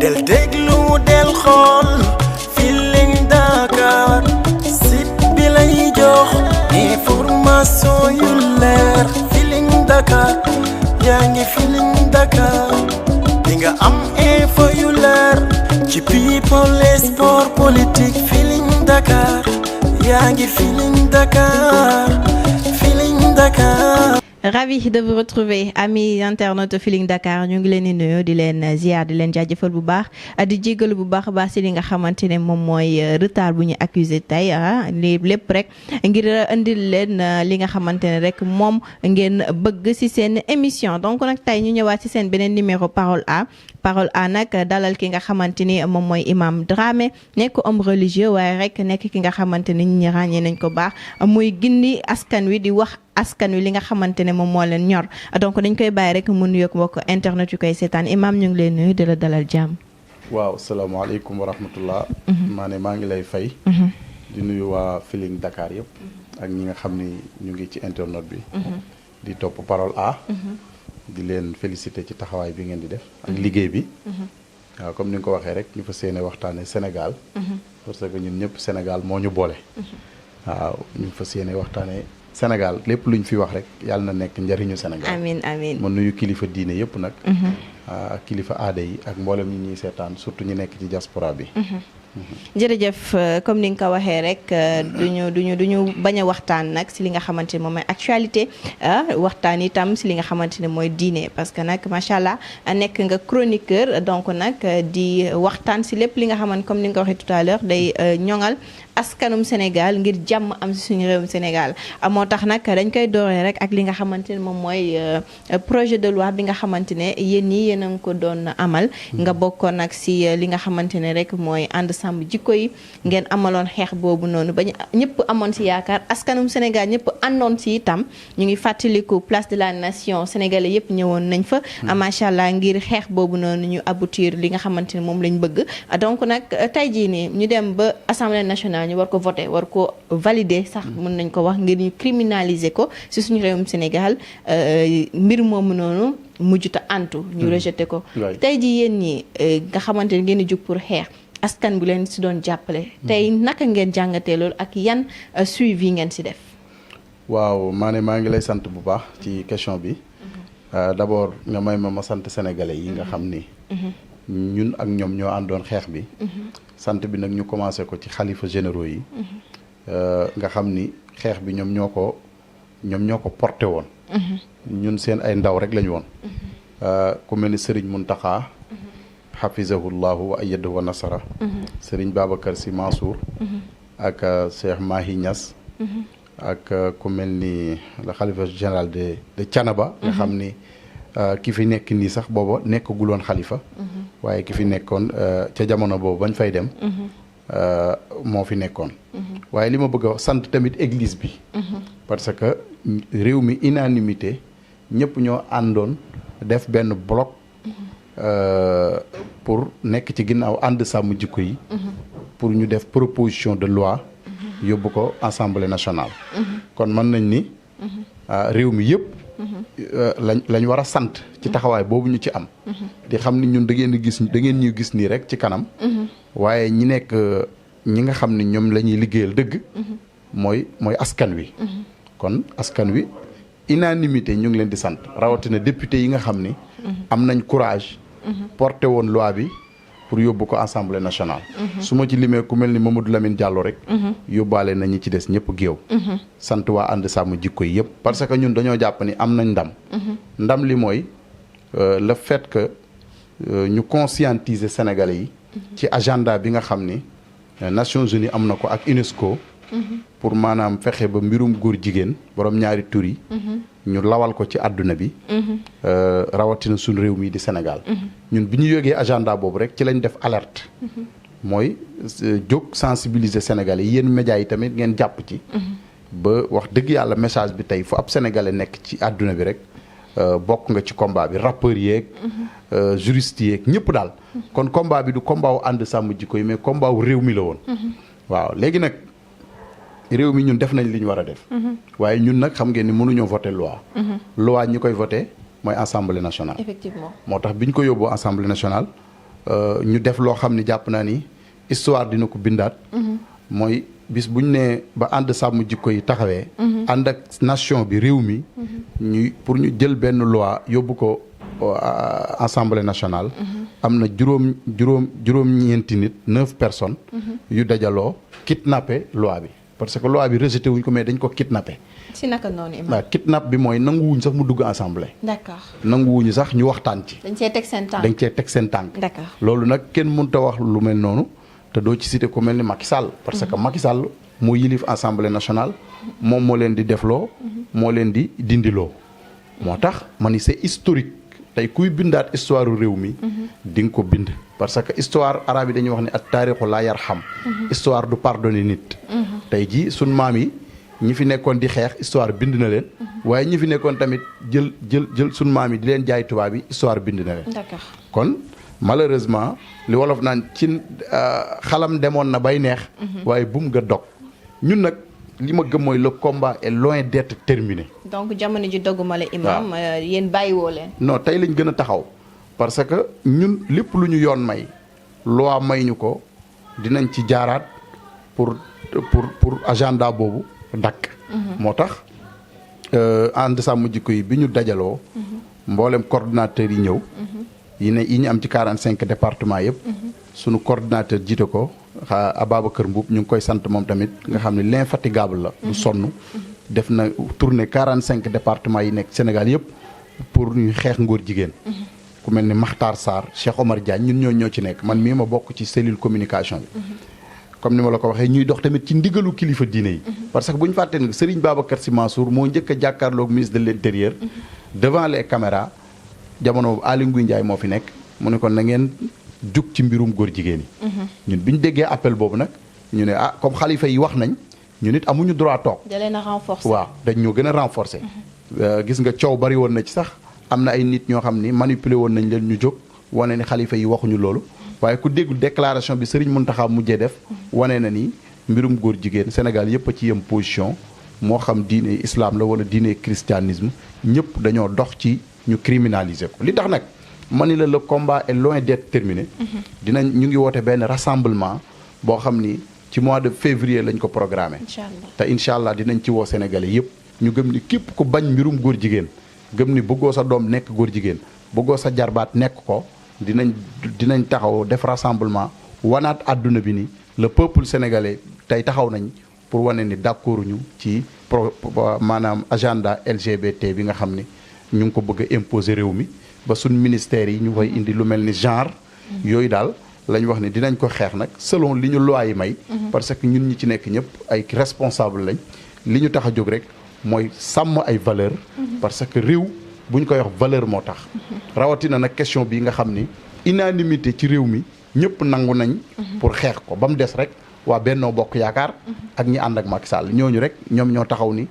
del déglu del xool Feeling Dakar site bi lay jox information yu leer Feeling Dakar yaa ngi Feeling Dakar di nga am info yu leer ci people et sport politique Feeling Dakar yaa ngi Feeling Dakar Feeling Dakar. Ravi de vous retrouver amis internautes Feeling Dakar ñu ngi leen di nuyu di leen ziar di leen jaajëfal bu baax di jégalu bu baax a baax si li nga xamante ne moom mooy retard bu ñu accusé tey li lépp rek ngir indil leen li nga xamante ne rek moom ngeen bëgg si seen émission donc nag tey ñu ñëwaat si seen beneen numéro Parole A nag dalal ki nga xamante ni moom mooy Imam Dramé nekk homme religieux waaye rek nekk ki nga xamante ni ñi ràññee nañ ko baax muy gindi askan wi di wax askan wi li nga xamante ne moom moo leen ñor donc dañ koy bàyyi rek mu nuyoog mbokk internet yu koy seetaan Imam ñu ngi leen nuyu di la dalal jàmm. waaw salaamaaleykum wa rahmatullah. maa ngi lay fay. di nuyu waa Feeling Dakar yëpp. ak ñi nga xam ni ñu ngi ci internet bi. di topp Parole A. di leen féliciter ci taxawaay bi ngeen di def. ak liggéey bi. waaw comme ni nga ko waxee rek ñu fa séene waxtaane Sénégal. parce que ñun ñëpp Sénégal moo ñu boole. waaw ñu fa séene waxtaane Sénégal lépp luñ fi wax rek yàlla na nekk njëriñu Sénégal. amiin amiin ma nuyu kilifa diine yëpp nag. ak kilifa aada yi ak mboolem ñi ñuy seetaan surtout ñu nekk ci diaspora bi. jërëjëf comme ni nga ko waxee rek duñu bañ a waxtaan nag si li nga xamante ne moom mooy actualité waxtaan itam si li nga xamante ne mooy diine parce que nag macha allah nekk nga chroniqueur donc nag di waxtaan si lépp li nga xamante comme ni nga ko waxee tout à l'heure day ñoŋal askanum Sénégal ngir jàmm am si suñu réewum Sénégal moo tax nag dañ koy dooree rek ak li nga xamante ne moom mooy projet de loi bi nga xamante ne yéen ñi yéen a ngi ko doon amal nga bokkoon nag si li nga xamante ne rek mooy ànd sàmm jikko yi ngeen amaloon xeex boobu noonu ba ñëpp amoon si yaakaar askanum Sénégal ñëpp àndoon si itam ñu ngi fàttaliku place de la nation sénégalais yëpp ñëwoon nañ fa macha allah ngir xeex boobu noonu ñu aboutir li nga xamante ne moom lañ bëgg donc nag tey jii nii ñu dem ba assemblée nationale ñu war ko voter war ko valider sax mën nañ ko wax ngir ñu criminaliser ko si suñu réewum Sénégal mbir moomu noonu mujjuta antu ñu rejeté ko tey ji yéen ñi nga xamante ne ngeen di jug pour xeex askan bu leen si doon jàppale tey naka ngeen jàngatee loolu ak yan suivi ngeen si def. waaw maa ngi lay sant bu baax ci question bi d'abord nga may ma sant sénégalais yi nga xam ni ñun ak ñoom ñoo àndoon xeex bi sant bi nag ñu commencé ko ci xalifa généraux yi nga xam ni xeex bi ñoom ñoo ko porté woon ñun seen ay ndaw rek lañu woon ku mel ni Serigne Mountakha hafizahullahu wa ayyadahu wa nasara Serigne Babacar Sy Mansour ak Cheikh Mahi Niass ak ku mel ni le xalifa général de Thiénaba nga xam ni ki fi nekk nii sax booba nekkaguloon xalifa waaye ki fi nekkoon ca jamono boobu bañ fay dem moo fi nekkoon waaye li ma bëgg a wax sant tamit église bi parce que réew mi unanimité ñëpp ñoo àndoon def benn bloc pour nekk ci ginnaaw ànd sàmm jikko yi pour ñu def proposition de loi yóbbu ko assemblée nationale kon mën nañ ni réew mi yëpp lañ war a sant ci taxawaay boobu ñu ci am di xam ni ñun da ngeen ñuy gis nii rek ci kanam waaye ñi nekk ñi nga xam ni ñoom la ñuy liggéeyal dëgg mooy askan wi kon askan wi unanimité ñu ngi leen di sant rawatina député yi nga xam ni am nañ courage porté woon loi bi pour yóbbu ko assemblée nationale su ma ci limee ku mel ni Mamadou Lamine Diallo rek yóbbaale na ñi ci des ñëpp géew sant waa ànd sàmm jikko yi yëpp parce que ñun dañoo jàpp ni am nañ ndam li mooy le fait que ñu conscientiser Sénégalais yi ci agenda bi nga xam ni Nations Unies am na ko ak UNESCO pour maanaam fexe ba mbirum góor jigéen borom ñaari tur yi ñu lawal ko ci àdduna bi rawatina suñu réew mi di Sénégal ñun bi ñu yógee agenda boobu rek ci lañ def alerte mooy jóg sensibiliser Sénégalais yéen médias yi tamit ngeen jàpp ci ba wax dëgg yàlla message bi tey fu ab Sénégalais nekk ci àdduna bi rek bokk nga ci combat bi rappeurs yeeg juristes yeeg ñëpp daal kon combat bi du combat wu ànd sàmm jikko yi mais combat wu réew mi la woon waaw léegi nag réew mi ñun def nañ li ñu war a def waaye ñun nag xam ngeen ni mënuñoo voter loi loi ñi koy voter mooy assemblée nationale effectivement moo tax bi ñu ko yóbboo assemblée nationale ñu def loo xam ni jàpp naa ni histoire dina ko bindaat. mooy bis bu ñu nee ba ànd sàmm jikko yi taxawee. ànd ak nation bi réew mi. pour ñu jël benn loi yóbbu ko assemblée nationale. am na juróom-ñeenti nit 9 personnes. yu dajaloo kidnappé loi bi parce que loi bi rejeté wuñ ko mais dañ ko kidnappé. si naka noonu Imam. waaw kidnap bi mooy nanguwuñ sax mu dugg assemblée. d'accord nanguwuñu sax ñu waxtaan ci. dañ cee teg seen tànk dañ cee teg seen tànk. d'accord loolu nag kenn mënut a wax lu mel noonu te doo ci cité ku mel ni Macky Sall. parce que Macky Sall moo yilif assemblée nationale. moom moo leen di defloo. moo leen di dindiloo. moo tax ma ni c'est historique tey kuy bindaat histoire réew mi. di nga ko bind. parce que histoire arabe yi dañuy wax ne at taarixu laa yarham. histoire du pardonner nit. tey jii sun maam yi. ñi fi nekkoon di xeex histoire bind na leen. waaye ñi fi nekkoon tamit jël sunu maam yi di leen jaay tubaab yi histoire bind na leen. d'accord kon malheureusement li wolof naan ci xalam demoon na bay neex. waaye bum nga dog ñun nag li ma gëm mooy le combat est loin d'être terminé. donc jamono ji dogguma la Imam. yéen bàyyiwoo leen. non tey lañ gën a taxaw parce que ñun lépp lu ñu yoon may loi may ñu ko dinañ ci jaaraat pour agenda boobu. dakk moo tax ànd sàmm jikko yi bi ñu dajaloo mboolem coordonnateur yi ñëw yi ñu am ci 45 départements yëpp sunu coordonnateur jiite ko Ababacar Mbuub ñu ngi koy sant moom tamit nga xam ne l'infatigable la du sonn def na tournée 45 départements yi nekk Sénégal yëpp pour ñu xeex ngóor jigéen ku mel ni Makhtar Sarr Cheikh Omar Diagne ñun ñoo ci nekk man mii ma bokk ci cellule communication bi comme ni ma la ko waxee ñuy dox tamit ci ndigalu kilifa diine yi. parce que bu ñu fàtte ne Serigne Babacar Sy Mansour moo njëkk a jàkkaarloog ministre de l'intérieur. devant les caméras jamono Aly Ngouille Ndiaye moo fi nekk mu ne kon na ngeen jug ci mbirum góor jigéen yi. ñun bi ñu déggee appel boobu nag ñu ne comme xalifa yi wax nañ ñu nit amuñu droit toog. da leen a renforcer. waaw dañ ñoo gën a renforcer. gis nga coow bari woon na ci sax am na ay nit ñoo xam ni manipuler woon nañ leen ñu jóg wane ni xalifa yi waxuñu loolu. waaye ku déggu déclaration bi Serigne Mountakha mujjee def wane na ni mbirum góor jigéen Sénégal yëpp a ci yem position moo xam diine islam la wala diine christianisme ñëpp dañoo dox ci ñu criminaliser ko. li tax nag ma ni la le combat est loin d'être terminé. ñu ngi woote benn rassemblement boo xam ni ci mois de février lañ ko programmé. te incha allah dinañ ci woo Sénégalais yëpp ñu gëm ni képp ku bañ mbirum góor jigéen gëm ni bëggoo sa doom nekk góor jigéen bëggoo sa jarbaat nekk ko. dinañ taxaw def rassemblement wanaat àdduna bi ni le peuple sénégalais tey taxaw nañ pour wane ni d'accord ñu ci maanaam agenda LGBT bi nga xam ni ñu ngi ko bëgg a imposer réew mi ba suñ ministères yi ñu koy indi lu mel ni genre yooyu daal lañ wax ni dinañ ko xeex nag selon li ñu loi yi may parce que ñun ñi ci nekk ñëpp ay responsable lañ li ñu tax a jóg rek mooy sàmm ay valeur parce que réew bu ñu koy wax valeur moo tax rawatina nag question bii nga xam ni unanimité ci réew mi ñëpp nangu nañ pour xeex ko ba mu des rek waa Benno Bokk Yaakaar ak ñi ànd ak Macky Sall ñooñu rek ñoom ñoo taxaw ni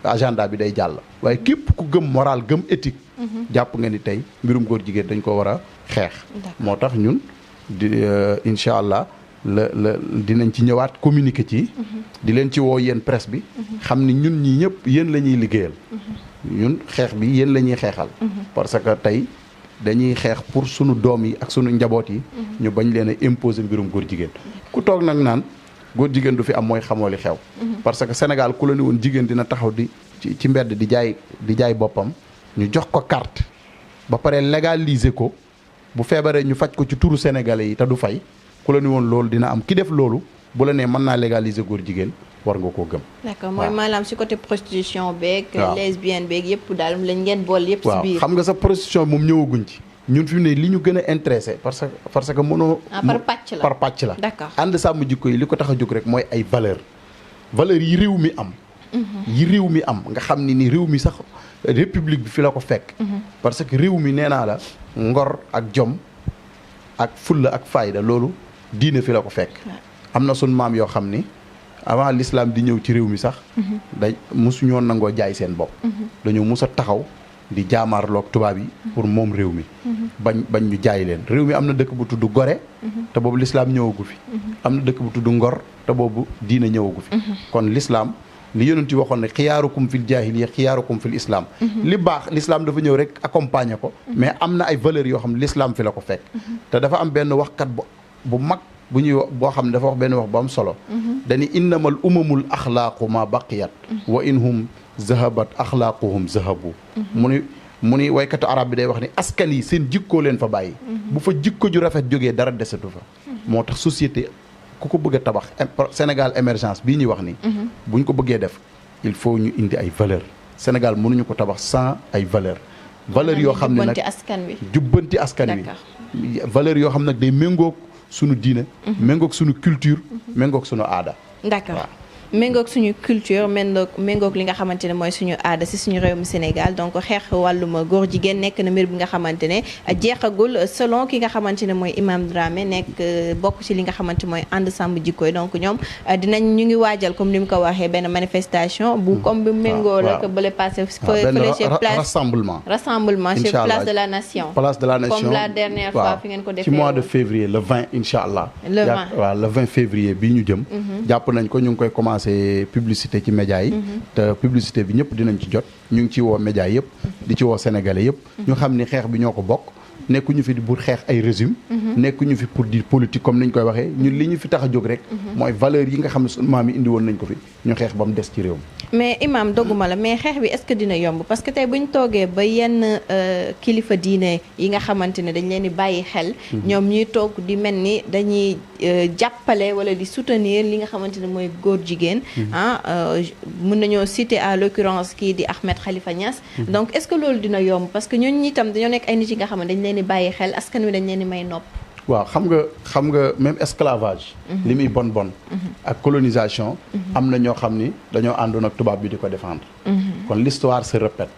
agenda bi day jàll waaye képp ku gëm moral gëm éthique jàpp nga ni tey mbirum góor jigéen dañ ko war a xeex moo tax ñun di incha allah dinañ ci ñëwaat communiquer ci di leen ci woo yéen presse bi xam ni ñun ñi ñëpp yéen la ñuy liggéeyal ñun xeex bi yéen la ñuy xeexal parce que tey dañuy xeex pour sunu doom yi ak sunu njaboot yi ñu bañ leen a imposer mbirum góor jigéen ku toog nag naan góor jigéen du fi am mooy xamoo li xew parce que Sénégal ku la ni woon jigéen dina taxaw di ci mbedd di jaay boppam ñu jox ko carte ba pare légaliser ko bu feebaree ñu faj ko ci turu sénégalais yi te du fay ku la ni woon loolu dina am ki def loolu bu la nee mën naa légaliser góor jigéen war nga koo gëm. d'accord mooy maanaam si côté prostitution beeg. lesbienne beeg yëpp daal lañ ngeen bool yëpp. si biir xam nga sa prostitution moom ñëwaguñ ci. ñun fi mu ne li ñu gën a intéressé parce que mënoo. par pàcc la d'accord ànd sàmm jikko yi li ko tax a jóg rek mooy ay valeur yi réew mi am. yi réew mi am nga xam ni réew mi sax république bi fi la ko fekk. parce que réew mi nee naa la ngor ak jom ak fulla ak fayda loolu diine fi la ko fekk. am na sunu maam yoo xam ni. avant l'islam di ñëw ci réew mi sax day mosu ñoo nangoo jaay seen bopp dañoo mos a taxaw di jaamaarloog tubaab yi pour moom réew mi bañ ñu jaay leen réew mi am na dëkk bu tudd Gorée te boobu l'islam ñëwagu fi am na dëkk bu tudd Ngor te boobu diina ñëwagu fi kon l'islam li yonent yi waxoon ne xiyaarukum fil jaahiliya xiyaarukum fil islam. li baax l'islam dafa ñëw rek accompagner ko. mais am na ay valeurs yoo xam ne l'islam fi la ko fekk. te dafa am benn waxkat bu mag bu ñuy boo xam ne dafa wax benn wax bu am solo. dañu innamal umamul axlaaqu ma baqiyat. wa inhum zahabat axlaaquhum zahabu. mu ni waykatu arab bi day wax ni askan yi seen jikkoo leen fa bàyyi. bu fa jikko ju rafet jógee dara desatu fa. moo tax société ku ko bëgg a tabax Sénégal émergence bii ñuy wax ni buñ ko bëggee def il faut ñu indi ay valeurs Sénégal mënuñu ko tabax sans ay valeurs yoo xam ne nag jubbanti askan wi valeurs yoo xam ne nag day méngoog suñu diine méngoog suñu culture méngoog suñu aada. D'accord. méngoog suñu culture méngoog li nga xamante ne mooy suñu aada si suñu réewum Sénégal donc xeex wàllum góor jigéen nekk na mbir bi nga xamante ne jeexagul selon ki nga xamante ne mooy Imam Dramé nekk bokk ci li nga xamante mooy ànd sàmm jikko yi donc ñoom ñu ngi waajal comme ni mu ko waxee benn manifestation bu comme bi méngoo la ko bële passé fële ci place rassemblement ci place de la nation comme la dernière fois fi ngeen ko defee ci mois de février le 20 incha allah le 20 février bii ñu jëm jàpp nañ ko ñu ngi koy commencé publicité ci média yi te publicité bi ñëpp dinañ ci jot ñu ngi ci woo média yëpp di ci woo sénégalais yëpp ñu xam ni xeex bi ñoo ko bokk nekkuñu fi pour xeex ay régime nekkuñu fi pour di politique comme ni ñu koy waxee ñun li ñu fi tax a jóg rek mooy valeurs yi nga xam ne sunu maam yi indi woon nañ ko fi ñu xeex ba mu des ci réew mi mais imam dogguma la mais xeex bi est-ce que dina yomb parce que tey bu ñu toogee ba yenn kilifa diine yi nga xamante ne dañ leen di bàyyi xel ñoom ñuy toog di mel ni dañuy jàppale wala di soutenir li nga xamante ne mooy góor jigéen mën nañoo citer à l'occurrence kii di Ahmed Khalifa Niass donc est-ce que loolu dina yomb parce que ñooñu itam dañoo nekk ay nit yi nga xam ne dañ leen di bàyyi xel askan wi dañ leen di may nopp. waaw xam nga même esclavage li muy bon ak colonisation am na ñoo xam ni dañoo àndoon ak tubaab bi di ko défendre kon l'histoire se répète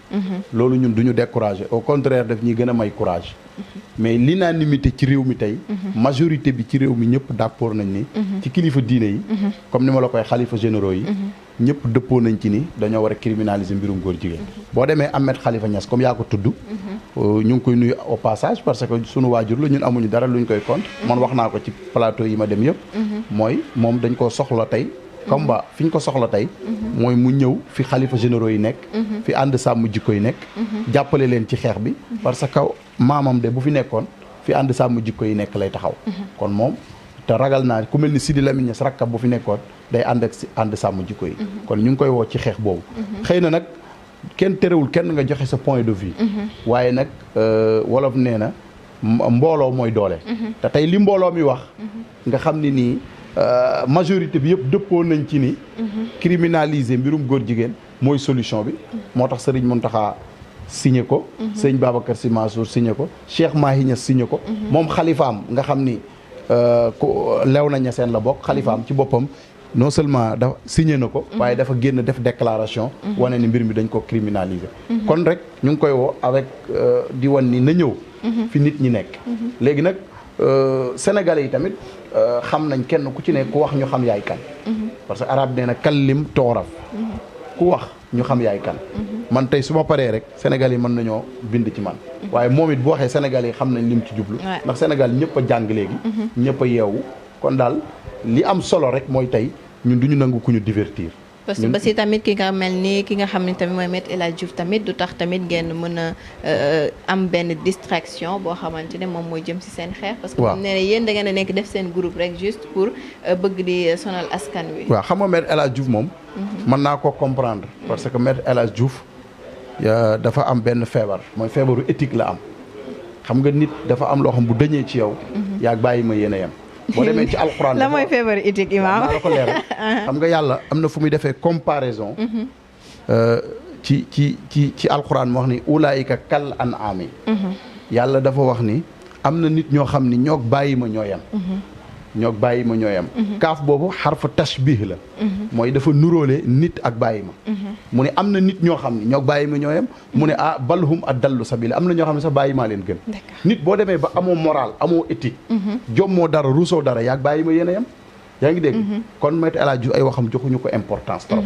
loolu ñun duñu décourager au contraire daf ñuy gën a may courage mais l'unanimité ci réew mi tey majorité bi ci réew mi ñëpp d'accord nañ ni ci kilifa diine yi comme ni ma la koy xalifa généraux yi ñëpp dëppoo nañ ci ni dañoo war a criminaliser mbirum góor jigéen boo demee Ahmed Khalifa Niass comme yaa ko tudd ñu ngi koy nuyu au passage parce que sunu waajur la ñun amuñu dara luñ koy compte man wax naa ko ci plateau yi ma dem yëpp mooy moom dañ koo soxla tey combat fi ñu ko soxla tey mooy mu ñëw fi xalifa généraux yi nekk fi ànd sàmm jikko yi nekk jàppale leen ci xeex bi parce que maamam de bu fi nekkoon fi ànd sàmm jikko yi nekk lay taxaw kon moom te ragal naa ku mel ni Sidi Lamine Niass rakkab bu fi nekkoon day ànd ak ànd sàmm jikko yi kon ñu ngi koy woo ci xeex boobu xëy na nag kenn terewul kenn nga joxe sa point de vue waaye nag wolof nee na mbooloo mooy doole te tey li mbooloo mi wax nga xam ne nii majorité bi yëpp dëppoo nañ ci ni criminaliser mbirum góor jigéen mooy solution bi moo tax Serigne Mountakha signé ko Serigne Babacar Sy Mansour signé ko Cheikh Mahi Niass signé ko moom xalifaam nga xam ni lew na Niassène la bokk xalifaam ci boppam non seulement dafa signé na ko waaye dafa génn def déclaration wane ni mbir mi dañ ko criminaliser kon rek ñu ngi koy woo avec di wan ni na ñëw fi nit ñi nekk léegi nag sénégalais yi tamit xam nañ kenn ku ci ne ku wax ñu xam yaay kan parce que arabe nee na kallim tooraf ku wax ñu xam yaay kan man tey su ma paree rek sénégalais yi mën nañoo bind ci man waaye moom it bu waxee sénégalais yi xam nañ lim ci jublu ndax sénégal ñëpp a jàng léegi ñëpp a yeewu kon daal li am solo rek mooy tey ñun duñu nangu ku ñu divertir parce que ba si tamit ki nga mel ni ki nga xam ne tamit mooy Maître El Hadji Diouf tamit du tax tamit ngeen mën a am benn distraction boo xamante ne moom mooy jëm si seen xeex parce que moom nee na yéen da ngeen a nekk def seen groupe rek juste pour bëgg di sonal askan wi waaw xam nga Maître El Hadji Diouf moom mën naa ko comprendre parce que Maître El Hadji Diouf dafa am benn feebar mooy feebaru éthique la am xam nga nit dafa am loo xam bu dëñee ci yow yaa bàyyi ma yéen a yem boo demee ci alxuraan la mooy feebar éthique imam la ko leeral xam nga yàlla am na fu muy defee comparaison ci alxuraan mu wax ni ulaayika kal an ami yàlla dafa wax ni am na nit ñoo xam ni ñoog bàyyi ma ñoo yem kaaf boobu xarfa tashbih la mooy dafa nuróole nit ak bàyyi ma mu ne am na nit ñoo xam ne ñoog bàyyi ma ñoo yem mu ne balhum adallu sabila am na ñoo xam ne sax bàyyi maa leen gën nit boo demee ba amoo moral amoo éthique jommoo dara ruusoo dara yaag bàyyi ma yéen a yem yaa ngi dégg kon Maître El Hadji Diouf ay waxam joxuñu ko importance trop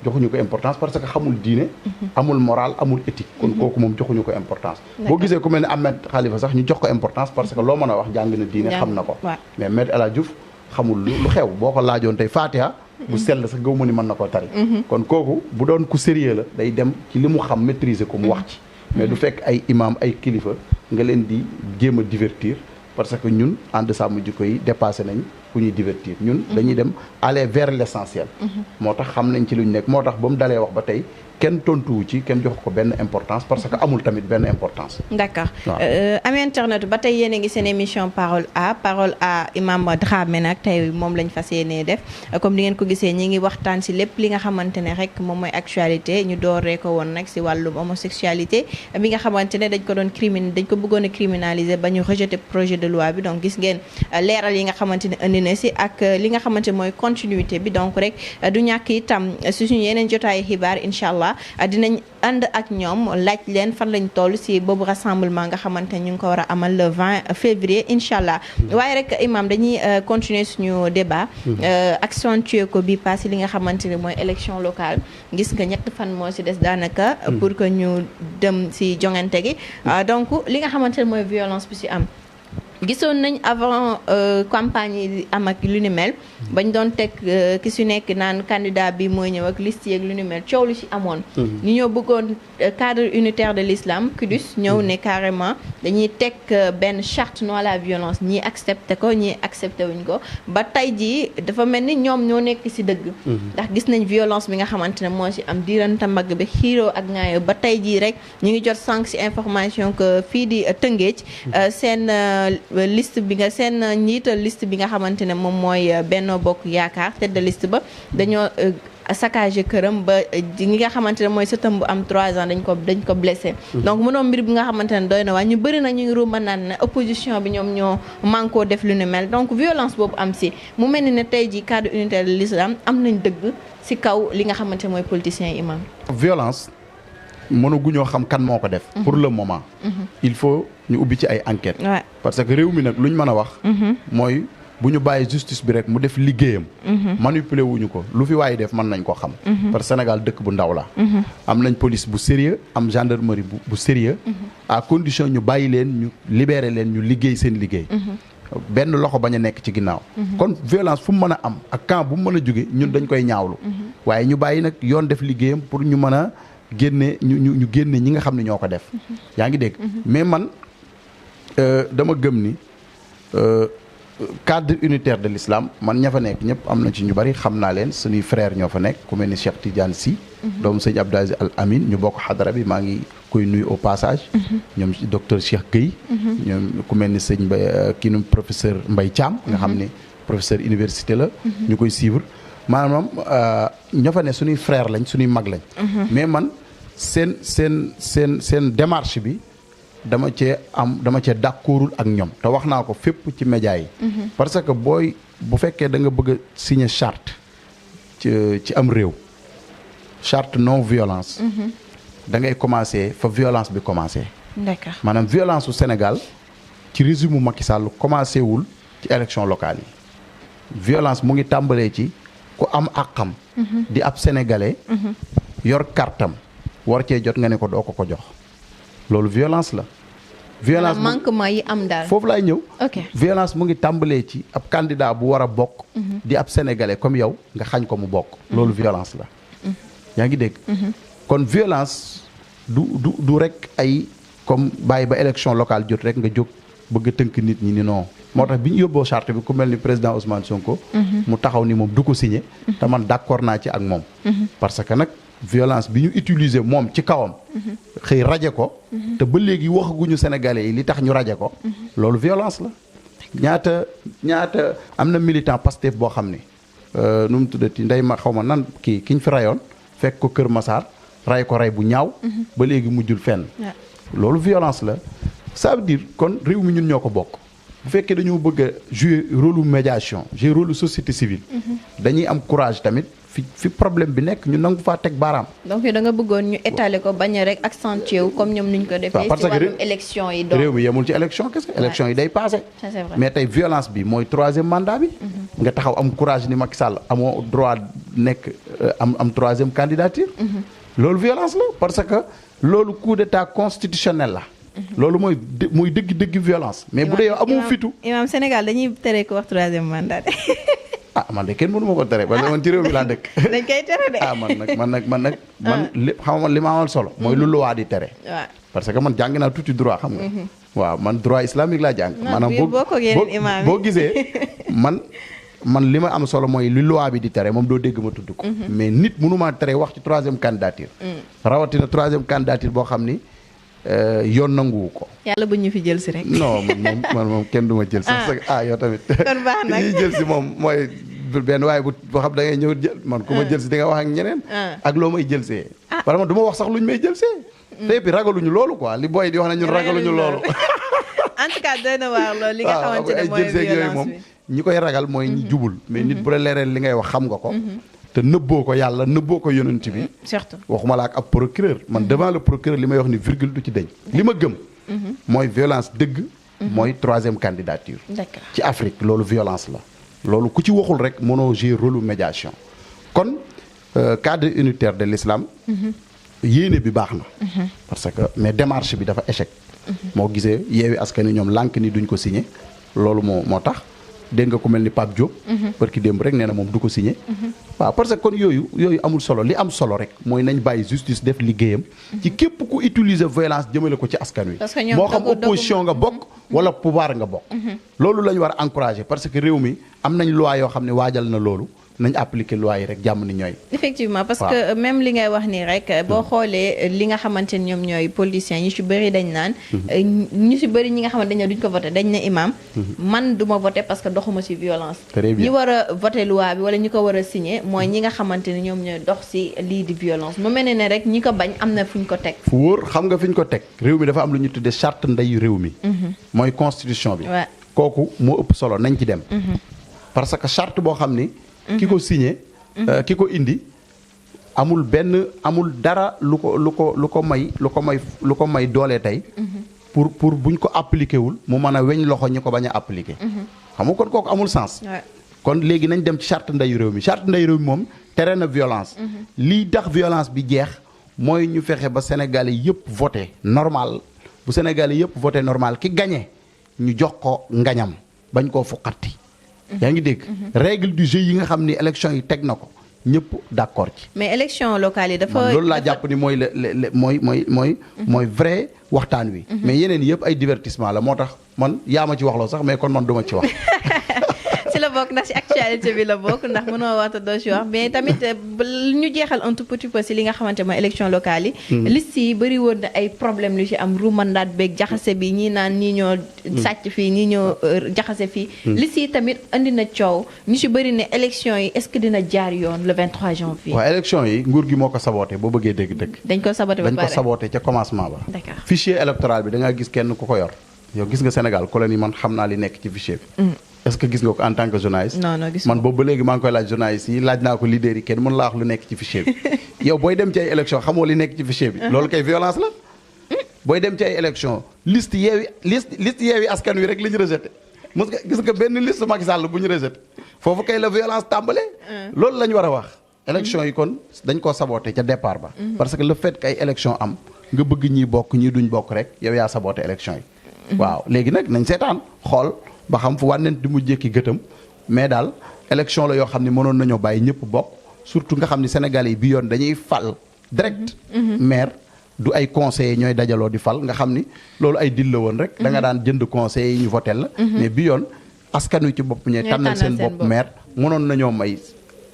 joxuñu ko importance parce que xamul diine amul moral amul éthique kon kooku moom joxuñu ko importance boo gisee ku mel ne Ahmed Khalifa sax ñu jox ko importance parce que loo mën a wax jàng na diine xam na ko mais Maître El Hadji Diouf xamul lu xew boo ko laajoon tey Fatiha bu sell sax gaw ma ni mën na koo tari kon kooku bu doon ku sérieux la day dem ci li mu xam maîtriser ko mu wax ci mais du fekk ay imam ay kilifa nga leen di jéem a divertir parce que ñun ànd sàmm jikko yi dépassé nañ ku ñuy divertir ñun dañuy dem aller vers l'essentiel moo tax xam nañ ci lu ñu nekk moo tax ba mu dalee wax ba tey kenn tontuwu ci kenn jox ko benn importance parce que amul tamit benn importance. d'accord ami internet ba tey yéen a ngi seen émission parole à Imam Dramé nag tey moom lañ fas yéenee def comme ni ngeen ko gisee ñi ngi waxtaan si lépp li nga xamante ne rek moom mooy actualité ñu dooree ko woon nag si wàllum homosexualité bi nga xamante ne dañ ko bëggoon a criminaliser ba ñu rejeter projet de loi bi donc gis ngeen leeral yi nga xamante ne indi na si ak li nga xamante mooy continuité bi donc rek du ñàkk itam si suñu yeneen jotaayu xibaar incha allah dinañ ànd ak ñoom laaj leen fan lañ toll si boobu rassemblement nga xamante ne ñu ngi ko war a amal le 20 février incha allah waaye rek imam dañuy continuer suñu débat accentuer ko bi passé li nga xamante ne mooy élection locale gis nga ñett fan moo si des daanaka pour que ñu dem si jongante gi donc li nga xamante ne mooy violence bi si am gisoon nañ avant campagne yi am ak lu ni mel bañ doon teg ki su nekk naan candidat bi mooy ñëw ak liste yeeg lu ni mel coow lu ci amoon ñu ñoo bëggoon cadre unitaire de l'islam CUDIS ñëw ne carrément dañuy teg benn charte non à la violence ñii accepté ko ñii accepté wuñ ko ba tey jii dafa mel ni ñoom ñoo nekk ci dëgg ndax gis nañ violence bi nga xamante ne moo ci am diiranta mbagg bi xiiroo ak ngaayo ba tey jii rek ñu ngi jot sànq ci information que fii di Tëngéej seen liste bi nga seen njiital liste bi nga xamante ne moom mooy Benno Bokk Yaakaar tête de liste ba dañoo saccagé këram ba ñi nga xamante ne mooy sëtam bu am 3 ans dañ ko blessé donc mu doon mbir bi nga xamante ne doy na waa ñu bëri na ñu ngi rumba naan ne opposition bi ñoom ñoo mànkoo def lu ni mel donc violence boobu am si mu mel ni ne tey ji cadre unitaire de l'islam am nañ dëgg si kaw li nga xamante ne mooy politiciens yi imam violence mënaguñoo xam kan moo ko def pour le moment il faut ñu ubbi ci ay enquêtes parce que réew mi nag lu ñu mën a wax mooy bu ñu bàyyi justice bi rek mu def liggéeyam manipuler wuñu ko lu fi waaye def mën nañ ko xam parce que Sénégal dëkk bu ndaw la am nañ police bu sérieux am gendarmerie bu sérieux à condition ñu bàyyi leen ñu libérer leen ñu liggéey seen liggéey benn loxo bañ a nekk ci ginnaaw kon violence fu mu mën a am ak camp bu mu mën a jóge ñun dañ koy ñaawlu waaye ñu bàyyi nag yoon def liggéeyam pour ñu mën a génne ñu génne ñi nga xam ne ñoo ko def yaa ngi dégg mais man dama gëm ni cadre unitaire de l'islam man ña fa nekk ñëpp am na ci ñu bari xam naa leen suñuy frère ñoo fa nekk ku mel ni Cheikh Tidiane Sy doomu sëñ Abdou Aziz Al Amin ñu bokk xadara bi maa ngi koy nuyu au passage ñoom docteur Cheikh Gueye ñoom ku mel ni sëñ Mbaye kii nu professeur Mbaye Thiam nga xam ne professeur université la ñu koy suivre maanaam ña fa ne suñuy frère lañ suñuy mag lañ mais man seen démarche bi dama cee d'accordul ak ñoom te wax naa ko fépp ci média yi parce que bu fekkee da nga bëgg a signer charte ci am réew charte non violence da ngay commencer fa violence bi commencer d'accord maanaam violence au Sénégal ci régime Macky Sall commencé wul ci élection locale yi violence mu ngi tàmbalee ci ku am àqam di ab sénégalais yor kartam war cee jot nga ne ko doo ko jox loolu violence la violence manquement yi am daal foofu laay ñëw ok violence mu ngi tàmbalee ci ab candidat bu war a bokk di ab sénégalais comme yow nga xañ ko mu bokk loolu violence la yaa ngi dégg kon violence du rek ay comme bàyyi ba élection locale jot rek nga jóg bëgg a tënk nit ñi ni non moo tax bi ñu yóbboo charte bi ku mel ni président Ousmane Sonko mu taxaw ni moom du ko signé te man d'accord naa ci ak moom parce que nag violence bi ñu utiliser moom ci kawam xëy raje ko te ba léegi waxaguñu sénégalais yi li tax ñu raje ko loolu violence la ñaata am na militant Pastef boo xam ne nu mu tuddati ndey ma xaw ma nan kiñ fi rayoon fekk ko Kër Massar ray ko ray bu ñaaw ba léegi mujjul fenn loolu violence la ça veut dire kon réew mi ñun ñoo ko bokk bu fekkee dañoo bëgg a jouer rôle médiation jouer rôle société civile dañuy am courage tamit fi problème bi nekk ñu nangu faa teg baaraam. donc da nga bëggoon ñu étaler ko bañ a rek accentuer wu comme ñoom niñ ko defee. parce ci que wàllum élection yi doon réew mi yemul ci élection kese élection yi day passé. ça c'est vrai mais tey violence bi mooy 3e mandat bi. nga taxaw am courage ni Macky Sall amoo droit nekk am 3e candidature. loolu violence la parce que loolu coup d'état constitutionnel la. loolu mooy dëgg violence. mais bu dee yow amoo fitu. imam Sénégal dañuy tere ko wax 3e mandat. ah man de kenn mënu ma ko tere parce que man ci réew mi laa dëkk. dañ koy tere de. ah man lépp xam nga li ma amal solo. mooy lu loi di tere. waaw parce que man jàng naa tuuti droit xam nga. waaw man droit islamique laa jàng. maanaam boo gisee man li ma am solo mooy li loi bi di tere moom doo dégg ma tudd ko. mais nit mënu maa tere wax ci 3e candidature. rawatina 3e candidature boo xam ni yoon nanguwu ko. yàlla bu ñu fi jël si rek. non man moom kenn du ma jël si. yow tamit. kon baax na ñuy jël si moom mooy benn waaye boo xam da ngay ñëw jël man ku ma jël si di nga wax ak ñeneen. ak loo may jël see. parce que man du ma wax sax luñ may jël see. te puis ragaluñu loolu quoi li booy di wax ne ñun ragaluñu loolu. en tout cas doy na waar loolu li nga xamante ne mooy violence bi ñi koy ragal mooy ñi jubul. mais nit bu la leeree li ngay wax xam nga ko. te nëbboo ko yàlla nëbboo ko yonent bi. surtout waxuma la ak ab procureur man devant le procureur li may wax ni virgule du ci deñ li ma gëm. mooy violence dëgg. mooy 3e candidature. d'accord ci Afrique loolu violence la. loolu ku ci waxul rek mënoo jouer rôle médiation. kon cadre unitaire de l'islam. yéene bi baax na. parce que mais démarche bi dafa échec. moo gisee Yewwi Askan Wi ñoom lànk ni duñ ko signé loolu moo tax. dégg nga ku mel ni Pape Diop. parce que démb rek nee na moom du ko signé. waaw parce que kon yooyu amul solo li am solo rek mooy nañ bàyyi justice def liggéeyam. ci képp ku utiliser violence jëmale ko ci askan wi. moo xam opposition nga bokk. wala pouvoir nga bokk. loolu la ñu war a encourager parce que réew mi am nañ loi yoo xam ne waajal na loolu nañ appliquer loi yi rek jàmm ni ñooy. effectivement parce que même li ngay wax nii rek boo xoolee li nga xamante ni ñoom ñooy politiciens ñu ci bëri dañ naan. ñu ci bëri ñi nga xamante ne duñ ko voté dañ ne imam man du ma voté parce que doxuma ci violence. ñi war a voté loi bi wala ñi ko war a signé mooy ñi nga xamante ni ñoom ñooy dox ci lii di violence mu mel ne rek ñi ko bañ am na fu ñu ko teg. fu wóor xam nga fi ñu ko teg réew mi dafa am lu ñu tuddee charte ndeyu réew mi. mooy constitution bi. kooku moo ëpp solo nañ ci dem. parce que charte boo xam ni. ki ko signé. ki ko indi amul dara lu ko may doole tey. pour buñ ko appliqué wul mu mën a weñ loxo ñi ko bañ a appliqué. xam nga kon kooku amul sens. kon léegi nañ dem ci charte ndeyu réew mi charte ndeyu réew mi moom tere na violence. lii tax violence bi jeex mooy ñu fexe ba Sénégalais yëpp voté normal bu Sénégalais yëpp voté normal ki gagné ñu jox ko ngañam bañ koo fuqati. yaa ngi dégg règle du jeu yi nga xam ni élection yi teg na ko ñëpp d'accord ci. mais élection locale yi dafa loolu laa jàpp ni mooy mooy vrai waxtaan wi. mais yeneen yëpp ay divertissement la moo tax man yaa ma ci wax loo sax mais kon man duma ci wax. ci la bokk ndax ci actualité bi la bokk ndax mënoo waxta doo ci wax mais tamit ñu jeexal un tout petit peu ci li nga xamante mooy élection locale yi liste yi bëri woon na ay problème lu ci am ruumandaat beeg jaxase bi ñii naan ñii ñoo sàcc fii ñii ñoo jaxase fii liste yi tamit andi na coow ñu ci bëri ne élection yi est-ce que dina jaar yoon le 23 janvier. waaw élection yi nguur gi moo ko saboté boo bëggee dégg-dëgg. dañ ko saboté ba pare dañ ko saboté ca commencement ba. d'accord fichier électoral bi da nga gis kenn ku ko yor yow gis nga Sénégal colonie man xam naa li nekk ci fichier bi. est-ce que gis nga ko en tant que journaliste. non gis man boobu ba léegi maa ngi koy laaj journaliste yi laaj naa ko leader yi kenn mën laa wax lu nekk ci fichier bi. yow booy dem ci ay élection xamoo li nekk ci fichier bi. loolu kay violence la. booy dem ci ay élection liste yeewi askan wi rek la ñu rejeté. mos nga gis nga benn liste Macky Sall bu ñu rejeté foofu kay la violence tàmbalee. loolu la ñu war a wax. élection yi kon dañ koo saboté ca départ ba. parce que le fait que ay élection am nga bëgg ñii bokk ñii duñ bokk rek yow yaa saboté élection yi. waaw léegi nag nañ seetaan xool. ba xam fu wànnent di mu jékki gëtam mais daal élection la yoo xam ne mënoon nañoo bàyyi ñëpp bokk surtout nga xam ne Sénégalais yi bi yoon dañuy fal direct maire du ay conseillers ñooy dajaloo di fal nga xam ni loolu ay dil la woon rek da nga daan jënd conseillers yi ñu votel la mais bi yoon askan wi ci bopp ñooy tànnal seen bopp maire mënoon nañoo may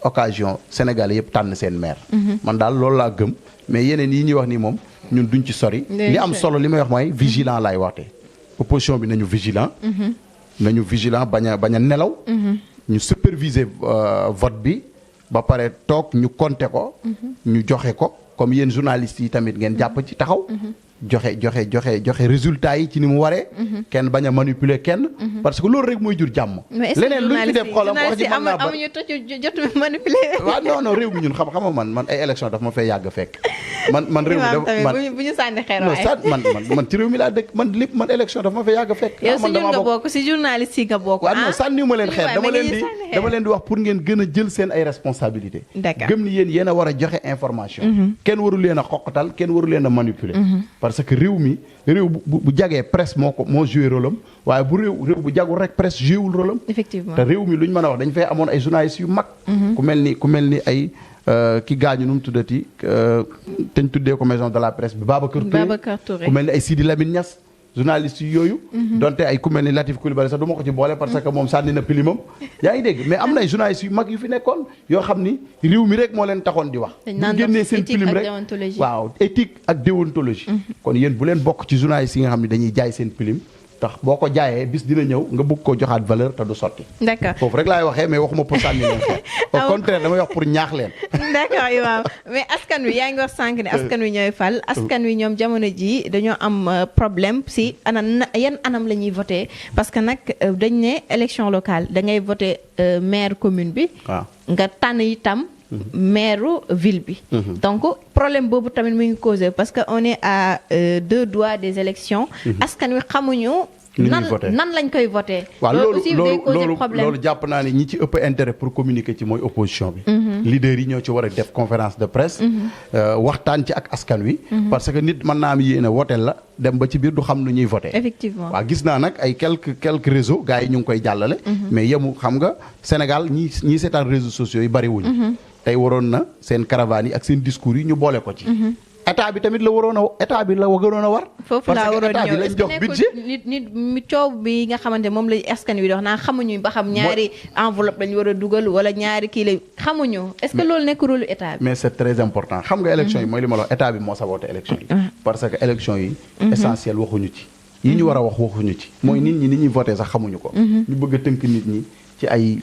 occasion Sénégalais yëpp tànn seen maire man daal loolu laa gëm mais yeneen yi ñuy wax nii moom ñun duñ ci sori li am solo li may wax mooy vigilant laay waxte opposition bi nañu vigilant bañ a nelaw ñu superviser vote bi ba pare toog ñu compter ko ñu joxe ko comme yéen journalistes yi tamit ngeen jàpp ci taxaw joxe résultat yi ci ni mu waree kenn bañ a manipuler kenn parce que loolu rek mooy jur jàmm leneen luñ ci def xoolam wax ji mën naa amuñu jot manipuler waaw non réew mi ñun xam man ay élection daf ma fay yàgg fekk man réew mi bu ñu sànni xeer man ci réew mi laa dëkk man élection daf ma fay yàgg fekk yow si ñun nga bokk si journaliste yi nga bokk waaw non sànniwu ma leen xeer dama leen di wax pour ngeen gën a jël seen ay responsabilité gëm ni yéen a war a joxe information kenn waru leen a xoqatal kenn waru leen a manipuler parce que réew bu jagee presse moo joué rôle am waaye bu réew bu jagul rek presse joué wul rôle am. effectivement te réew mi lu ñu mën a wax dañ fay amoon ay journalistes yu mag. ku mel ni ay ki gaañu nu mu tuddati te ñu tuddee ko maison de la presse bi Babacar Touré ku mel ni ay Sidi Lamine Niass journalistes yi yooyu. donte ay ku mel ni Latif Coulibaly sax du ma ko ci boole parce que moom sànni na pilimam. yaa ngi dégg mais am na ay journalistes yu mag yu fi nekkoon yoo xam ni réew mi rek moo leen taxoon di wax. dañ génnee seen pilim rek waaw éthique ak déontologie. kon yéen bu leen bokk ci journalistes yi nga xam ne dañuy jaay seen pilim. tax boo ko jaayee bis dina ñëw nga bëgg koo joxaat valeur te du sotti. d'accord foofu rek laay waxee mais waxuma pour sànni leen ko. au contraire damay wax pour ñaax leen. d'accord Imam mais askan wi yaa ngi wax sànq ne askan wi ñooy fal askan wi ñoom jamono ji dañoo am problème si yan anam la ñuy voté parce que nag dañ ne élection locale da ngay voté maire commune bi. waaw nga tànn itam. maire ville bi. donc problème boobu tamit mu ngi causé parce que on est à 2 doigts des élections. askan wi xamuñu. nan lañ koy voté. waaw loolu jàpp naa ne ñi ci ëpp intérêt pour communiquer ci mooy opposition bi. leader yi ñoo ci war a def conférence de presse. waxtaan ci ak askan wi. parce que nit mën naa am yéene voté la dem ba ci biir du xam nu ñuy voté. effectivement waaw gis naa nag ay quelques réseaux gars yi ñu ngi koy jàllale. mais yemu xam nga Sénégal ñii seetaan réseaux sociaux yi bari wuñu tey waroon na seen caravane yi ak seen discours yi ñu boole ko ci. état bi tamit la waroon a war. foofu laa waroon parce que état bi lañ jox budget. nit coow bi nga xamante moom la askan wi dox naa xamuñu ba xam ñaari enveloppe lañu war a dugal wala ñaari kii la xamuñu. est-ce que loolu nekk rôle état bi. mais c'est très important xam nga élection yi mooy li ma la wax état bi moo saboté élection yi. parce que élection yi. essentiel waxuñu ci. yi ñu war a waxuñu ci. mooy nit ñi ni ñuy voté sax xamuñu ko. ñu bëgg a tënk nit ñi. ci ay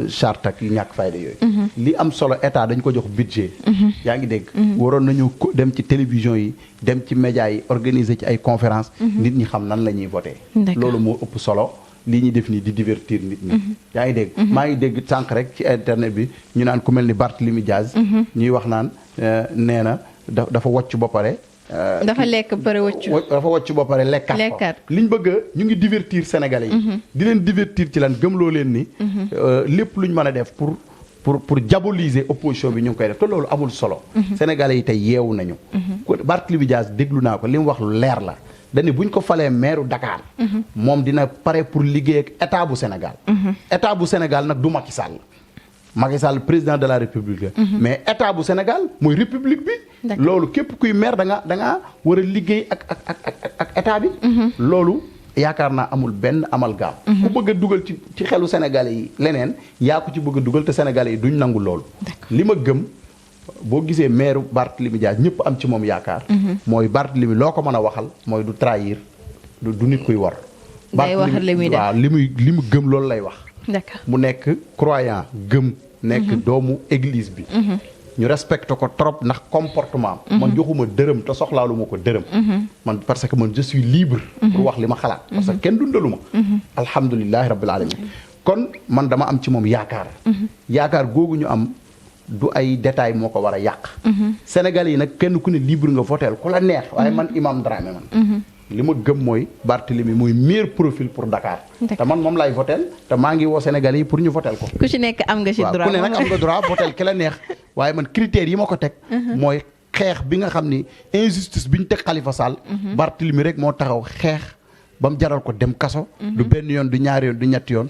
charte ak yu ñàkk fayda yooyu. li am solo état dañ ko jox budget. yaa ngi dégg. waroon nañu dem ci télévision yi dem ci média yi organiser ci ay conférence nit ñi xam nan la ñuy voté. loolu moo ëpp solo lii ñuy def nii di divertir nit ñi. yaa ngi dégg maa ngi dégg sànq rek ci internet bi ñu naan ku mel ni Barthélémy Diaz. ñuy wax naan nee na dafa wàcc ba pare. dafa lekk pare wëccu dafa wàcc ba pare lekkat liñ bëgg ñu ngi divertir sénégalais yi. di leen divertir ci lan gëmloo leen ni. lépp luñ mën a def pour diaboliser opposition bi ñu ngi koy def te loolu amul solo. sénégalais yi tey yeewu nañu. Barthélémy Dias déglu naa ko li mu wax lu leer la dañu buñ ko falee maire Dakar. moom dina pare pour liggéey ak état bu Sénégal. état bu Sénégal nag du Macky Sall. Macky Sall président de la république. mais état bu Sénégal mooy république bi. loolu képp kuy maire da nga war a liggéey ak état bi. loolu yaakaar naa amul benn amalgame. ku bëgg a dugal ci xelu sénégalais yi leneen yaa ko ci bëgg a dugal te sénégalais yi duñ nangu loolu. li ma gëm boo gisee maire Barthélémy Dias ñëpp am ci moom yaakaar. mooy Barthélémy loo ko mën a waxal mooy du trahir du nit kuy war. day wax li muy def waaw li mu gëm loolu lay wax. d'accord mu nekk croyant gëm. nekk doomu église bi. ñu respecté ko trop ndax comportement man joxuma dërëm te soxlaalu ma ko dërëm. man parce que man je suis libre. pour wax li ma xalaat. parce que kenn dundalu ma. alhamdulilahi rabbil alamin kon man dama am ci moom yaakaar. yaakaar googu ñu am du ay détails moo ko war a yàq. Sénégal yi nag kenn ku ne libre nga voteel ku la neex waaye man Imam Dramé man. li ma gëm mooy Barthélémy mooy meilleur profil pour Dakar. te man moom laay votel te maa ngi woo Sénégalais yi pour ñu votel ko. ku ci nekk am nga ci droit ku ne nag am nga droit votel ki la neex waaye man critères yi ma ko teg. mooy xeex bi nga xam ni injustice bi ñu teg Khalifa Sall. Barthélémy rek moo taxaw xeex ba mu jaral ko dem kaso. du benn yoon du ñaari yoon du ñetti yoon.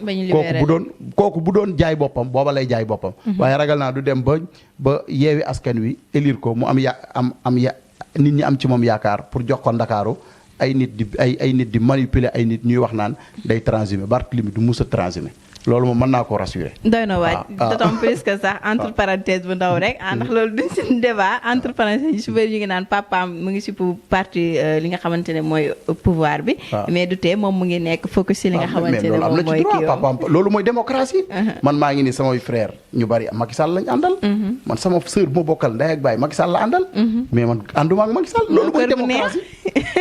kooku bu doon jaay boppam booba lay jaay boppam. waaye ragal naa du dem ba yeewi askan wi élire ko mu nit ñi am ci moom yaakaar pour jox ko Ndakaaru ay nit di manipuler ay nit ñuy wax naan day transhumé Barthélémy du mus a transhumé loolu moom mën naa koo rassuré. doy na waaj d'autant plus que sax entre parenthèse bu ndaw rek ndax loolu duñ si débat entre parenthèse yi su bëri ñu ngi naan papaam mu ngi si parti li nga xamante ne mooy pouvoir bi. mais du tee moom mu ngi nekk focus si li nga xamante ne moom mooy kii papaam loolu mooy démocratie. man maa ngi ni samay frère ñu bari Macky Sall lañ àndal. man sama sœur bu ma bokkal ndey ak baay Macky Sall la àndal. mais man ànduma ak Macky Sall loolu mooy démocratie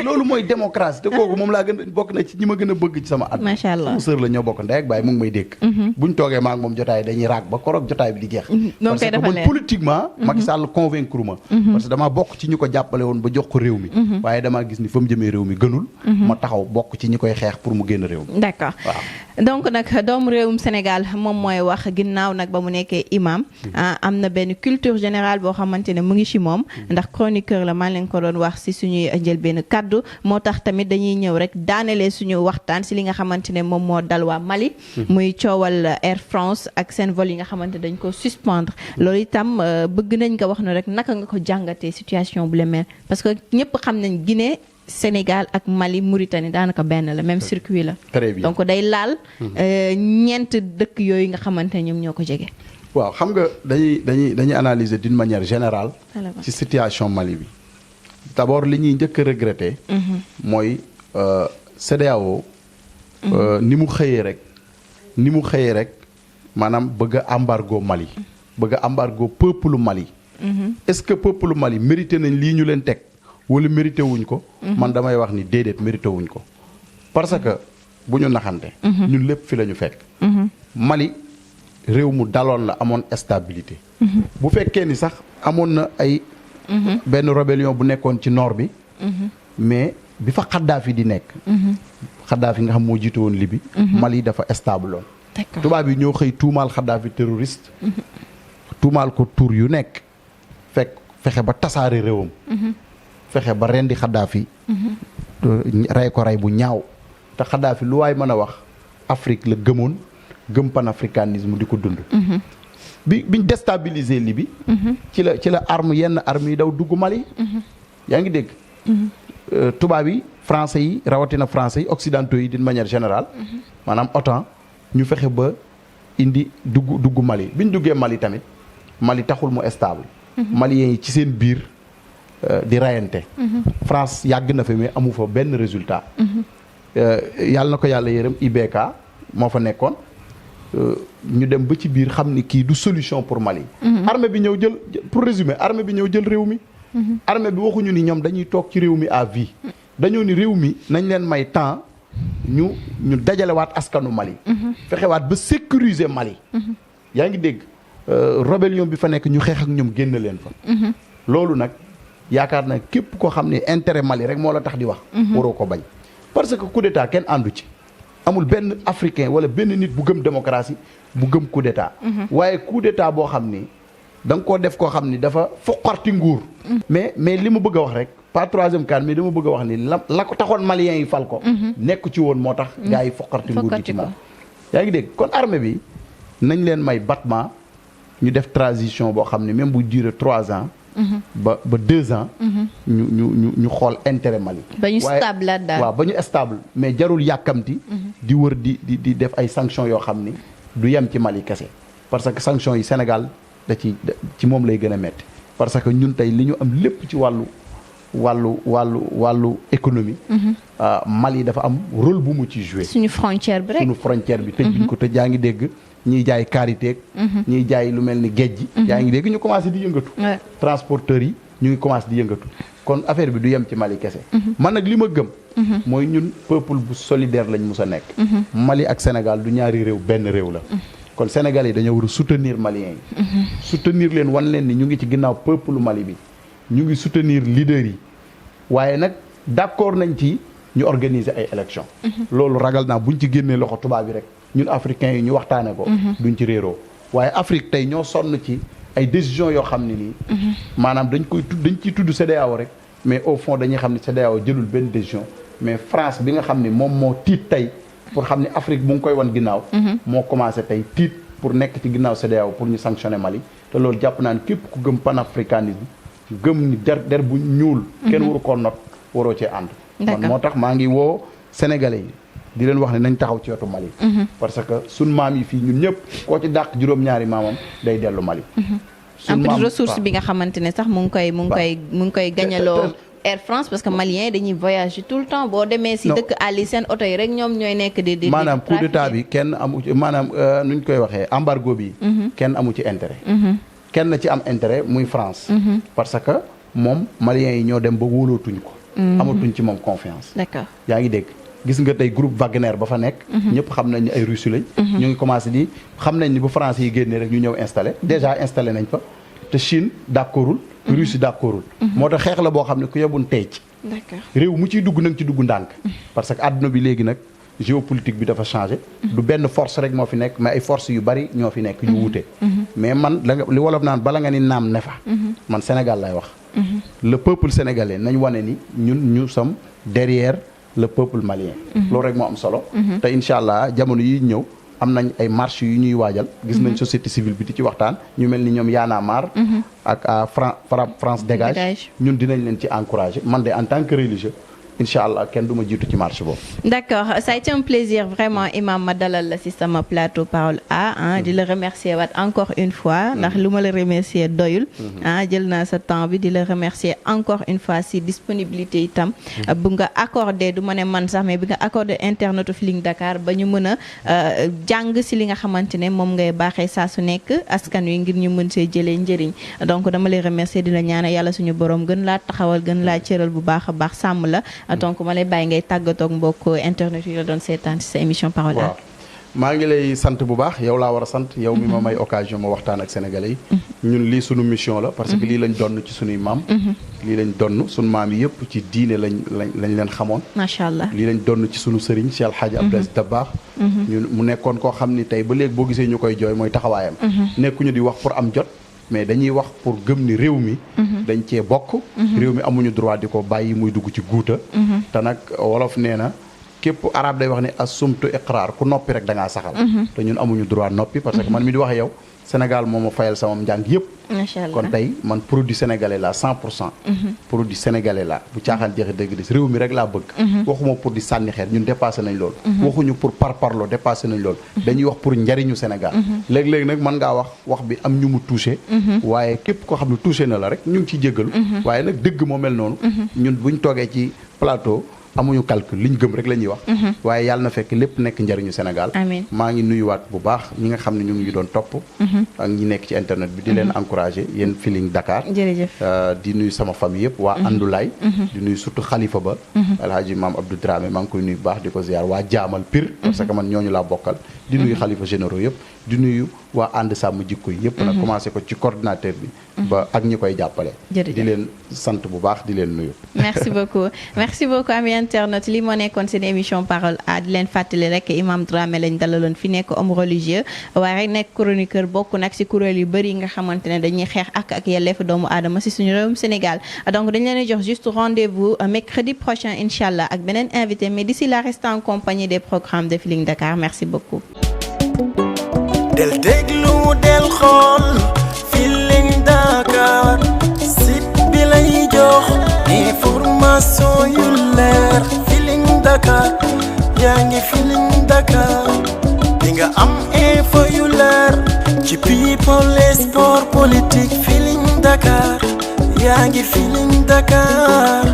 loolu mooy démocratie te kooku moom laa gën a bokk na ci ñi ma gën a bëgg ci sama at. macha allah sama sœur la ñoo bokk ndey ak baay mu ngi may dégg. buñ toogee maa ak moom jotaay dañuy raag ba koroog jotaay bi di jeex. parce que man politiquement. Macky Sall convaincre ma. parce que damaa bokk ci ñi ko jàppale woon ba jox ko réew mi. waaye damaa gis ni fa mu jëmee réew mi gënul. ma taxaw bokk ci ñi koy xeex pour mu génn réew mi. d'accord donc nag doomu réewum Sénégal moom mooy wax ginnaaw nag ba mu nekkee imam am na benn culture générale boo xamante ne mu ngi ci moom ndax chroniqueur la maa leen ko doon wax ci suñuy jël benn kaddu moo tax tamit dañuy ñëw rek daanelee suñu waxtaan ci li nga xamante ne moom moo dal waa Mali muy coowal Air France ak seen vol yi nga xamante dañ ko suspendre loolu itam bëgg nañ nga wax no rek naka nga ko jàngatee situation bu le mel parce que ñëpp xam nañ Guinée Sénégal ak Mali Mauritanie daanaka benn la même circuit la. très bien donc day laal ñeent dëkk yooyu nga xamante ne ñoom ñoo ko jege. waaw xam nga dañuy analyser d'une manière générale. ci situation Mali bi. d'abord li ñuy njëkk a regretter. mooy CEDEAO. ni mu xëyee rek maanaam bëgg a embargo Mali. bëgg a embargo peuple Mali. est-ce que peuple Mali mérité nañ lii ñu leen teg. wala mérité wuñ ko. man damay wax ni déedéet mérité wuñ ko. parce que bu ñu naxante. ñun lépp fi la ñu fekk. Mali réew mu daloon la amoon stabilité. bu fekkee ni sax amoon na ay. benn rébellion bu nekkoon ci nord bi. mais bi fa Kadhafi di nekk. Kadhafi nga xam moo jiite woon Libye. Mali dafa stable woon. tubaab yi ñoo xëy tuumaal Kadhafi terroriste. tuumaal ko tur yu nekk. fexe ba tasaare réewam. fexe ba rendi Kadhafi rey ko rey bu ñaaw te Kadhafi lu waay mën a wax Afrique la gëmoon gëm panafricanisme di ko dund biñ déstabiliser Libye ci la yenn arme yi daw dugg Mali yaa ngi dégg tubaab yi français yi rawatina français yi occidentaux yi d'une manière générale maanaam OTAN ñu fexe ba indi dugg Mali biñ duggee Mali tamit Mali taxul mu stable maliens yi ci seen biir di rayante France yàgg na fa mais amu fa benn résultat yàlla na ko yàlla yërëm IBK moo fa nekkoon ñu dem ba ci biir xam ni kii du solution pour Mali armée bi ñëw jël pour résumer armée bi ñëw jël réew mi armée bi waxuñu ni ñoom dañuy toog ci réew mi à vie dañoo ni réew mi nañ leen may temps ñu dajalewaat askanu Mali fexewaat ba sécuriser Mali yaa ngi dégg rébellion bi fa nekk ñu xeex ak ñoom génn leen fa loolu nag yaakaar na képp koo xam ne intérêt Mali rek moo la tax di wax waroo ko bañ parce que coup d'état kenn àndu ci amul benn africain wala benn nit bu gëm démocratie bu gëm coup d'état waaye coup d'état boo xam ni da nga koo def koo xam ni dafa foqarti nguur mais li ma bëgg a wax rek pas troisième cas mais dama bëgg a wax ni la ko taxoon maliens yi fal ko nekk ci woon moo tax gars yi foqarti nguur gi ci moom yaa ngi dégg kon armée bi nañ leen may battement ñu def transition boo xam ne même bu duré 3 ans ba 2 ans ñu xool intérêt Mali ba ñu stable la daal waaw ba ñu stable mais jarul yàkkamti di wër di def ay sanctions yoo xam ni du yem ci Mali kese parce que sanctions yi Sénégal ci moom lay gën a metti parce que ñun tey li ñu am lépp ci wàllu économie Mali dafa am rôle bu mu ci joué suñu frontière bi tëj biñ ko tëj yaa ngi dégg ñiy jaay karité ñiy jaay lu mel ni géej gi yaa ngi dégg ñu commencé di yëngatu transporteurs yi ñu ngi commencé di yëngatu kon affaire bi du yem ci Mali kese man nag li ma gëm mooy ñun peuple bu solidaire lañ mus a nekk Mali ak Sénégal du ñaari réew benn réew la kon Sénégalais yi dañoo war a soutenir maliens yi soutenir leen wan leen ni ñu ngi ci ginnaaw peuple Mali bi ñu ngi soutenir leaders yi waaye nag d'accord nañ ci ñu organiser ay élections loolu ragal naa buñ ci génnee loxo tubaab bi rek ñun africains yi ñu waxtaane ko duñ ci réeroo waaye Afrique tey ñoo sonn ci ay décisions yoo xam ne nii maanaam dañ ciy tudd CEDEAO rek mais au fond dañuy xam ne CEDEAO jëlul benn décision mais France bi nga xam ne moom moo tiit tey pour xam ne Afrique mu ngi koy wan ginnaaw moo commencé tey tiit pour nekk ci ginnaaw CEDEAO pour ñu sanctionner Mali te loolu jàpp naa ne képp ku gëm panafricanisme gëm ni der bu ñuul kenn waru koo not waroo cee ànd man moo tax maa ngi woo Sénégalais yi di leen wax ne nañ taxaw ci wetu Mali parce que suñ maam yi fii ñun ñëpp koo ci dàq juróom-ñaari maamam day dellu Mali am petit ressource bi nga xamante ne sax mu ngi koy gañaloo Air France parce que maliens dañuy voyager tout le temps boo demee si dëkk àll yi seen oto yi rek ñoom ñooy nekk di maanaam coup d'état bi kenn amu ci maanaam nuñ koy waxee embargo bi kenn amu ci intérêt kenn ci am intérêt muy France parce que moom maliens yi ñoo dem ba wóolootuñ ko amatuñ ci moom confiance. d'accord yaa ngi dégg gis nga tey groupe Wagner ba fa nekk. ñëpp xam nañ ni ay Russes lañ. ñu ngi commencé di xam nañ ni bu français yi génnee rek ñu ñëw installé déjà installé nañ fa te Chine d'accordul Russie d'accordul moo tax xeex la boo xam ne ku yebun tey ci. d'accord réew mu ciy dugg na nga ci dugg ndànk. parce que àdduna bi léegi nag géopolitique bi dafa changé. du benn force rek moo fi nekk mais ay force yu bari ñoo fi nekk yu wuute. mais man li wolof naan bala nga ni naam ne fa. man Sénégal lay wax. le peuple sénégalais nañ wane ni ñun ñu sommes derrière le peuple malien. loolu rek moo am solo. te incha allah jamono yi ñëw am nañ ay marches yu ñuy waajal. gis nañ société civile bi di ci waxtaan ñu mel ni ñoom Y'en a marre. ak France dégage ñun dinañ leen ci encourager man de en tant que religieux. incha allah kenn du ma jiitu ci marche boobu. d'accord ça a été un plaisir vraiment imam ma dalal la si sama plateau Parole A di la remercier waat encore une fois ndax lu ma la remercier doyul jël naa sa temps bi di la remercier encore une fois si disponibilité itam bu nga accordé du ma ne man sax mais bi nga accordé internetu Feeling Dakar ba ñu mën a jàng si li nga xamante ne moom ngay baaxee saa su nekk askan wi ngir ñu mën see jëlee njëriñ donc dama lay remercier di la ñaanal yàlla suñu borom gën laa taxawal gën laa cëral bu baax a baax sàmm la donc ma lay bàyyi ngay tàggatoog mbokk internet yi la doon seetaan ci sa émission Parole A. waaw maa ngi lay sant bu baax yow laa war a sant yow mi ma may occasion ma waxtaan ak sénégalais yi. ñun lii sunu mission la parce que lii lañ donn ci sunuy maam. lii lañ donn sunu maam yi yëpp ci diine lañ leen xamoon. macha allah lii lañ donn ci sunu sëriñ Cheikh El Hadj Abdou Aziz Dabakh. ñun mu nekkoon koo xam ni tey ba léegi boo gisee ñu koy jooy mooy taxawaayam. nekkuñu di wax pour am jot. mais dañuy wax pour gëm ni réew mi dañ cee bokk réew mi amuñu droit di ko bàyyi muy dugg ci guuta te nag wolof nee na képp arab day wax ne assumtu iqrar ku noppi rek da ngaa saxal te ñun amuñu droit noppi parce que man mi di wax yow Sénégal moo ma fayal sama njàng yëpp macha allah kon tey man produit sénégalais la 100% produit sénégalais la bu caaxaan jeexi dëgg des réew mi rek laa bëgg waxuma pour di sànni xeer ñun dépassé nañ loolu waxuñu pour parparloo dépassé nañ loolu dañuy wax pour njariñu Sénégal léeg-léeg nag mën ngaa wax bi am ñu mu touché waaye képp koo xam ne touché na la rek ñu ngi ciy jéggalu waaye nag dëgg moo mel noonu ñun buñ toogee ci plateau amuñu calcul liñ gëm rek la ñuy wax waaye yàlla na fekk lépp nekk njariñu Sénégal maa ngi nuyuwaat bu baax ñi nga xam ne ñu ngi doon topp ak ñi nekk ci internet bi di leen encouragé yéen Feeling Dakar jërëjëf di nuyu sama famille yëpp waa Andulaay di nuyu surtout xalifa ba alhaji maam Abdou Dramé maa ngi koy nuyu bu baax di ko ziar waa jaamal Pire parce que man ñooñu laa bokkal di nuyu xalifa généraux yëpp di nuyu waa ànd sàmm jikko yi yëpp nag commencé ko ci coordinateur bi ba ak ñi koy jàppale di leen sant bu baax di leen nuyu merci beaucoup ami internet li moo nekkoon seen émission Parole A di leen fàttali rek imam Dramé lañ dalaloon fi nekk homme religieux waaye rek nekk chroniqueur bokk nag si kuréel yu bëri yi nga xamante ne dañuy xeex ak yelleef doomu aadama si suñu réewum Sénégal donc dañ leen di jox juste rendez-vous mercredi prochain inchallah ak beneen invité mais d'ici là restez en compagnie des programmes de Feeling Dakar merci beaucoup del déglu del xool Feeling Dakar site bi lay jox information yu leer Feeling Dakar yaa ngi Feeling Dakar di nga am info yu leer ci people et sport politique Feeling Dakar yaa ngi Feeling Dakar